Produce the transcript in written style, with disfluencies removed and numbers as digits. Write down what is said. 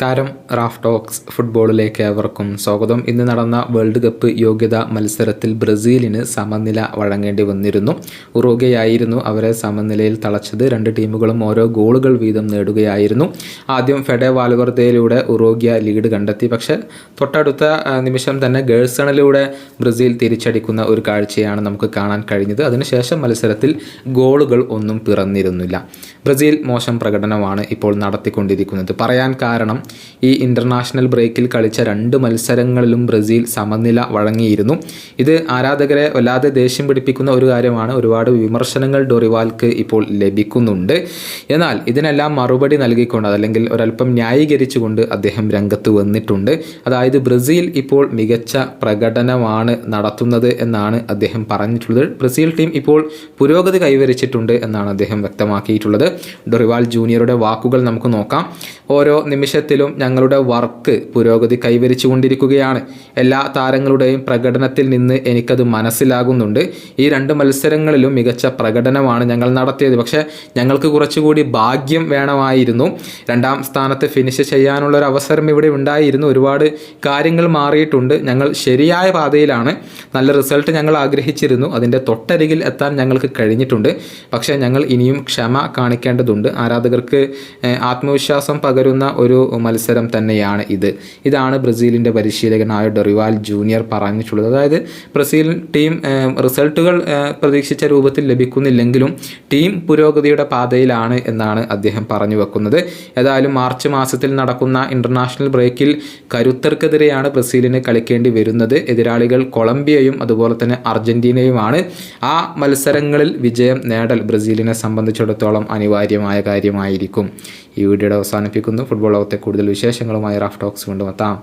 നമസ്കാരം. Raf talks ഫുട്ബോളിലേക്ക് ഏവർക്കും സ്വാഗതം. ഇന്ന് നടന്ന വേൾഡ് കപ്പ് യോഗ്യതാ മത്സരത്തിൽ ബ്രസീലിന് സമനില വഴങ്ങേണ്ടി വന്നിരുന്നു. ഉറുഗ്വേയായിരുന്നു അവരെ സമനിലയിൽ തളച്ചത്. രണ്ട് ടീമുകളും ഓരോ ഗോളുകൾ വീതം നേടുകയായിരുന്നു. ആദ്യം ഫെഡെ വാൽവർദേയിലൂടെ ഉറുഗ്വ ലീഡ് കണ്ടെത്തി. പക്ഷേ തൊട്ടടുത്ത നിമിഷം തന്നെ ഗേഴ്സണിലൂടെ ബ്രസീൽ തിരിച്ചടിക്കുന്ന ഒരു കാഴ്ചയാണ് നമുക്ക് കാണാൻ കഴിഞ്ഞത്. അതിനുശേഷം മത്സരത്തിൽ ഗോളുകൾ ഒന്നും പിറന്നിരുന്നില്ല. ബ്രസീൽ മോശം പ്രകടനമാണ് ഇപ്പോൾ നടത്തിക്കൊണ്ടിരിക്കുന്നത്. പറയാൻ കാരണം ഈ ഇൻ്റർനാഷണൽ ബ്രേക്കിൽ കളിച്ച 2 മത്സരങ്ങളിലും ബ്രസീൽ സമനില വഴങ്ങിയിരുന്നു. ഇത് ആരാധകരെ വല്ലാതെ ദേഷ്യം പിടിപ്പിക്കുന്ന ഒരു കാര്യമാണ്. ഒരുപാട് വിമർശനങ്ങൾ ഡൊറിവാൽക്ക് ഇപ്പോൾ ലഭിക്കുന്നുണ്ട്. എന്നാൽ ഇതിനെല്ലാം മറുപടി നൽകിക്കൊണ്ട് അതല്ലെങ്കിൽ ഒരല്പം ന്യായീകരിച്ചുകൊണ്ട് അദ്ദേഹം രംഗത്ത് വന്നിട്ടുണ്ട്. അതായത് ബ്രസീൽ ഇപ്പോൾ മികച്ച പ്രകടനമാണ് നടത്തുന്നത് എന്നാണ് അദ്ദേഹം പറഞ്ഞിട്ടുള്ളത്. ബ്രസീൽ ടീം ഇപ്പോൾ പുരോഗതി കൈവരിച്ചിട്ടുണ്ട് എന്നാണ് അദ്ദേഹം വ്യക്തമാക്കിയിട്ടുള്ളത്. ഡൊറിവാൽ ജൂനിയറുടെ വാക്കുകൾ നമുക്ക് നോക്കാം. ഓരോ നിമിഷത്തിലും ഞങ്ങളുടെ വർക്ക് പുരോഗതി കൈവരിച്ചു കൊണ്ടിരിക്കുകയാണ്. എല്ലാ താരങ്ങളുടെയും പ്രകടനത്തിൽ നിന്ന് എനിക്കത് മനസ്സിലാകുന്നുണ്ട്. ഈ 2 മത്സരങ്ങളിലും മികച്ച പ്രകടനമാണ് ഞങ്ങൾ നടത്തിയത്. പക്ഷേ ഞങ്ങൾക്ക് കുറച്ചുകൂടി ഭാഗ്യം വേണമായിരുന്നു. 2ാം സ്ഥാനത്ത് ഫിനിഷ് ചെയ്യാനുള്ളൊരു അവസരം ഇവിടെ ഉണ്ടായിരുന്നു. ഒരുപാട് കാര്യങ്ങൾ മാറിയിട്ടുണ്ട്. ഞങ്ങൾ ശരിയായ പാതയിലാണ്. നല്ല റിസൾട്ട് ഞങ്ങൾ ആഗ്രഹിച്ചിരുന്നു. അതിൻ്റെ തൊട്ടരികിൽ എത്താൻ ഞങ്ങൾക്ക് കഴിഞ്ഞിട്ടുണ്ട്. പക്ഷേ ഞങ്ങൾ ഇനിയും ക്ഷമ കാണിക്കേണ്ടതുണ്ട്. ആരാധകർക്ക് ആത്മവിശ്വാസം പകരുന്ന ഒരു മത്സരം തന്നെയാണ് ഇതാണ് ബ്രസീലിൻ്റെ പരിശീലകനായ ഡൊറിവാൽ ജൂനിയർ പറഞ്ഞിട്ടുള്ളത്. അതായത് ബ്രസീൽ ടീം റിസൾട്ടുകൾ പ്രതീക്ഷിച്ച രൂപത്തിൽ ലഭിക്കുന്നില്ലെങ്കിലും ടീം പുരോഗതിയുടെ പാതയിലാണ് എന്നാണ് അദ്ദേഹം പറഞ്ഞു വെക്കുന്നത്. ഏതായാലും മാർച്ച് മാസത്തിൽ നടക്കുന്ന ഇൻ്റർനാഷണൽ ബ്രേക്കിൽ കരുത്തർക്കെതിരെയാണ് ബ്രസീലിന് കളിക്കേണ്ടി വരുന്നത്. എതിരാളികൾ കൊളംബിയയും അതുപോലെ തന്നെ അർജന്റീനയുമാണ്. ആ മത്സരങ്ങളിൽ വിജയം നേടൽ ബ്രസീലിനെ സംബന്ധിച്ചിടത്തോളം അനിവാര്യമായ കാര്യമായിരിക്കും. ഈ വീഡിയോയുടെ അവസാനിപ്പിക്കുന്നു. ഫുട്ബോൾ ലോകത്തെ കൂടുതൽ വിശേഷങ്ങളുമായി റാഫ് ടോക്സ് കൊണ്ടുമെത്താം.